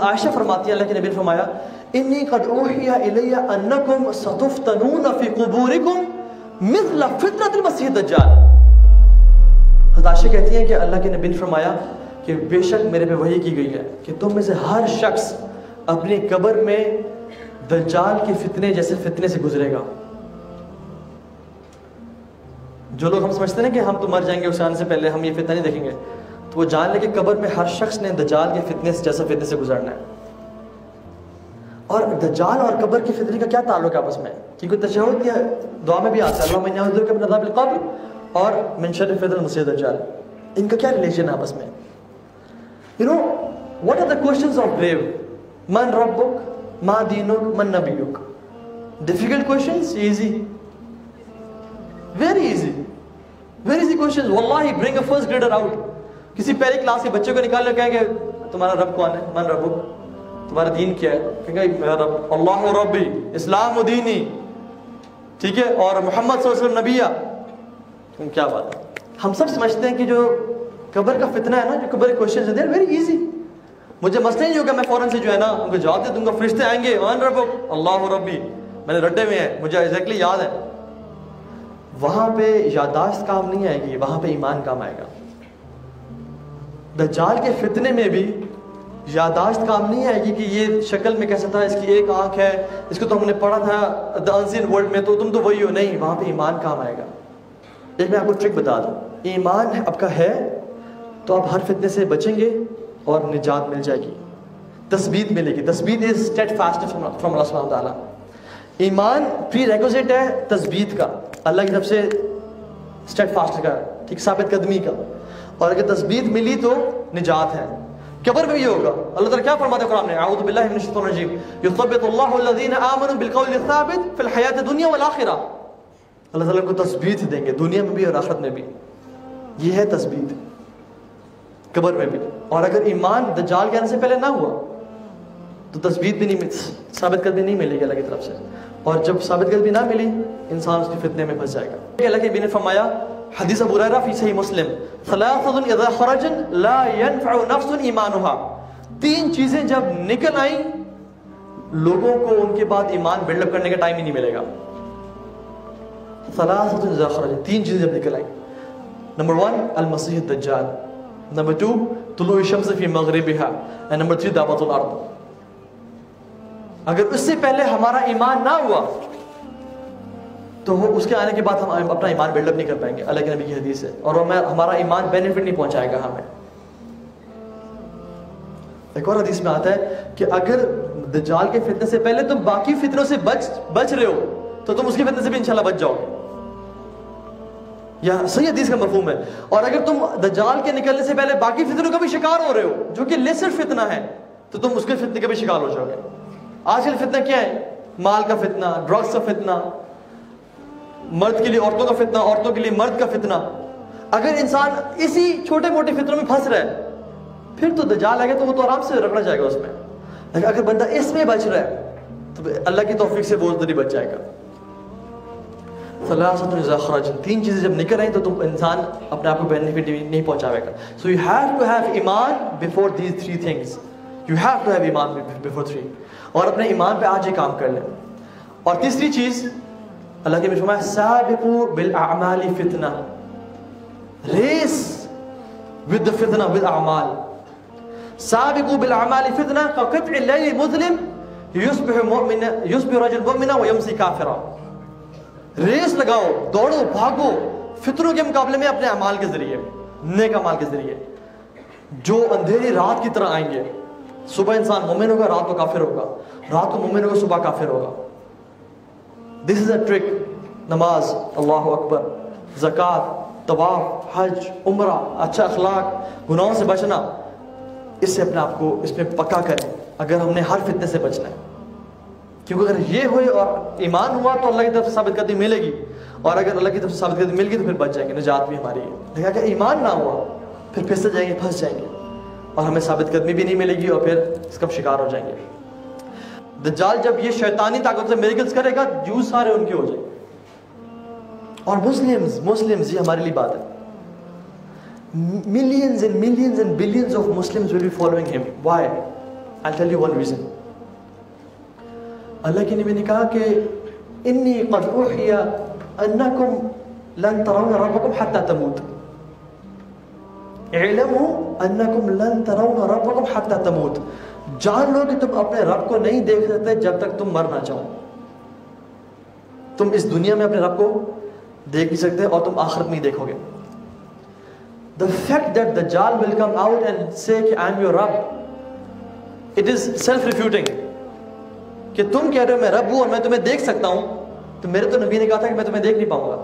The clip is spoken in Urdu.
عائشہ فرماتی ہے اللہ کے نبی نے فرمایا انی قد اوحی الی انکم ستفتنون فی قبورکم مثل فتنۃ المسیح الدجال. حضرت عائشہ کہتی ہیں کہ اللہ کے نبی نے فرمایا کہ بے شک میرے پہ وحی کی گئی ہے کہ تم میں سے ہر شخص اپنی قبر میں دجال کے فتنے جیسے فتنے سے گزرے گا. جو لوگ ہم سمجھتے ہیں کہ ہم تو مر جائیں گے اس آنے سے پہلے ہم یہ فتنہ نہیں دیکھیں گے, تو وہ جان لے کہ قبر میں ہر شخص نے دجال کے فتنے سے جیسا فتنے سے گزرنا ہے. اور دجال اور قبر کی فتنے کا کیا تعلق ہے آپس میں؟ کیونکہ تشہد کی دعا میں بھی آتا ہے اللہم انی اعوذ بک من عذاب القبر اور من شر فتنۃ المسیح الدجال. ان کا کیا ریلیشن ہے آپس میں؟ You know, what are the questions of grave? Man rabbuk, ma dinuk, man nabiyuk. Difficult questions? Easy. Very easy. Very easy questions. Wallahi, bring a first grader out. کسی پہلی کلاس کے بچے کو نکال لے کہیں کہ تمہارا رب کون ہے؟ من ربک. تمہارا دین کیا ہے؟ کہیں گے میرا رب اللہ ربی اسلام و دینی, ٹھیک ہے, اور محمد صلی اللہ علیہ وسلم نبیہ. کیا بات ہے. ہم سب سمجھتے ہیں کہ جو قبر کا فتنہ ہے نا, جو قبر کے کوشچنز ہیں دے آر ویری ایزی. مجھے مسئلہ نہیں ہوگا میں فوراً سے جو ہے نا ان کو جواب دے دوں گا. فرشتے آئیں گے من ربک اللہ ربی, میں نے رٹے ہوئے ہیں, مجھے ایگزیکٹلی یاد ہے. وہاں پہ یادداشت کام نہیں آئے گی, وہاں پہ ایمان کام آئے گا. دجال کے فتنے میں بھی یادداشت کام نہیں آئے گی کہ یہ شکل میں کیسا تھا, اس کی ایک آنکھ ہے, اس کو تو ہم نے پڑھا تھا دی انسین ورلڈ میں, تو تم تو وہی ہو. نہیں, وہاں پہ ایمان کام آئے گا. ایک میں آپ کو ٹرک بتا دوں, ایمان آپ کا ہے تو آپ ہر فتنے سے بچیں گے اور نجات مل جائے گی, تثبیت ملے گی. تثبیت از اسٹیڈفاسٹنس فرام اللہ سبحانہ وتعالیٰ. ایمان پری ریکوزٹ ہے تثبیت کا, اللہ کی طرف سے اسٹیڈفاسٹ کا, ٹھیک, ثابت قدمی کا. اور اگر تثبیت ملی تو نجات ہے. قبر میں یہ ہوگا. اللہ تعالیٰ کیا فرماتے ہیں قرآن میں, اعوذ باللہ من الشیطان الرجیم, یثبت اللہ الذین آمنوا بالقول الثابت فی الحیاۃ الدنیا والآخرہ. اللہ تعالیٰ کو تثبیت دیں گے دنیا میں بھی اور آخرت میں بھی. یہ ہے تثبیت قبر میں بھی. اور اگر ایمان دجال کے آنے سے پہلے نہ ہوا تو تثبیت بھی نہیں, ثابت قدمی نہیں ملے گی اللہ کی طرف سے. اور جب ثابت قدمی نہ ملی انسان اس کے فتنے میں پھنس جائے گا. اللہ کے نبی نے فرمایا حدیث ابو ہریرہ فی صحیح مسلم, ثلاثۃ اذا خرجن لا ينفع نفس ایمانها. 3 چیزیں جب نکل آئیں لوگوں کو ان کے بعد ایمان بلڈ اپ کرنے کا ٹائم ہی نہیں ملے گا. ثلاثۃ اذا خرجن, 3 چیزیں جب نکل آئیں. نمبر 1 المسیح الدجال, نمبر 2 طلوع الشمس فی مغربها, and نمبر 3 دعوت الارض. اگر اس سے پہلے ہمارا ایمان نہ ہوا تو وہ اس کے آنے کے بعد ہم اپنا ایمان بلڈ اپ نہیں کر پائیں گے. اللہ کے نبی کی حدیث ہے. اور ہمارا ایمان بینیفٹ نہیں پہنچائے گا ہمیں. ایک اور حدیث میں آتا ہے کہ اگر دجال کے فتنے سے پہلے تم باقی فتنوں سے بچ رہے ہو تو تم اس کے فتنے سے بھی انشاءاللہ بچ جاؤ گے. یہ صحیح حدیث کا مفہوم ہے. اور اگر تم دجال کے نکلنے سے پہلے باقی فتنوں کا بھی شکار ہو رہے ہو جو کہ لیسر فتنہ ہے تو تم اس کے فتنے کا بھی شکار ہو جاؤ گے. آج کل فتنہ کیا ہے؟ مال کا فتنہ, ڈرگس کا فتنہ, مرد کے لیے عورتوں کا فتنہ, عورتوں کے لیے مرد کا فتنہ. اگر انسان اسی چھوٹے موٹے فتنوں میں پھنس رہا ہے پھر تو دجال آئے گا تو وہ تو آرام سے رگڑا جائے گا اس میں. لیکن اگر بندہ اس میں بچ رہا ہے تو اللہ کی توفیق سے وہ ضروری بچ جائے گا. ثلاثۃ اذا خرجن, 3 چیزیں جب نکل رہی تو تم انسان اپنے آپ کو بینیفٹ نہیں پہنچاوے گا. So you have to have ایمان before these 3 things. You have to have ایمان بیفور 3. اور اپنے ایمان پہ آج ہی کام کر لیں. اور تیسری چیز اللہ کے فرمایا سابقوا بالاعمال فتنہ, ریس with the فتنہ with اعمال. سابقوا بالاعمال فتنہ كقطع الليل المظلم يصبح رجل مؤمنا ويمسي كافرا. ریس لگاؤ, دوڑو, بھاگو فتنوں کے مقابلے میں اپنے اعمال کے ذریعے, نیک اعمال کے ذریعے جو اندھیری رات کی طرح آئیں گے. صبح انسان مومن ہوگا, رات کو کافر ہوگا, رات کو مومن ہوگا, صبح کافر ہوگا. This is a trick. نماز, اللہ اکبر, زکوٰۃ, طواف, حج, عمرہ, اچھا اخلاق, گناہوں سے بچنا, اس سے اپنے آپ کو اس میں پکا کریں اگر ہم نے ہر فتنے سے بچنا ہے. کیونکہ اگر یہ ہوئے اور ایمان ہوا تو اللہ کی طرف سے ثابت قدمی ملے گی, اور اگر اللہ کی طرف سے ثابت قدمی مل گئی تو پھر بچ جائیں گے, نجات بھی ہماری ہے. لیکن اگر ایمان نہ ہوا پھر پھسل جائیں گے, پھنس جائیں گے, اور ہمیں ثابت قدمی بھی نہیں ملے گی اور پھر اس کا شکار ہو جائیں گے. دجال جب یہ شیطانی طاقت سے میریکلز کرے گا جوز سارے ان کے ہو جائیں گے. اور مسلمز یہ ہمارے لیے بات ہے. Millions and billions of Muslims will be following him. Why? I'll tell you one reason. اللہ کے نبی نے کہا کہ انی قد اوحی انکم لن ترون ربکم حتی تموت. اعلموا انکم لن ترون ربکم حتی تموت. جان لو کہ تم اپنے رب کو نہیں دیکھ سکتے جب تک تم مر نہ چاہو. تم اس دنیا میں اپنے رب کو دیکھ نہیں سکتے اور تم آخرت میں ہی دیکھو گے. The fact that Dajjal will come out and say کہ I'm your Rabb, it is self-refuting. کہ تم کہہ رہے ہو میں رب ہوں اور میں تمہیں دیکھ سکتا ہوں, تو میرے تو نبی نے کہا تھا کہ میں تمہیں دیکھ نہیں پاؤں گا.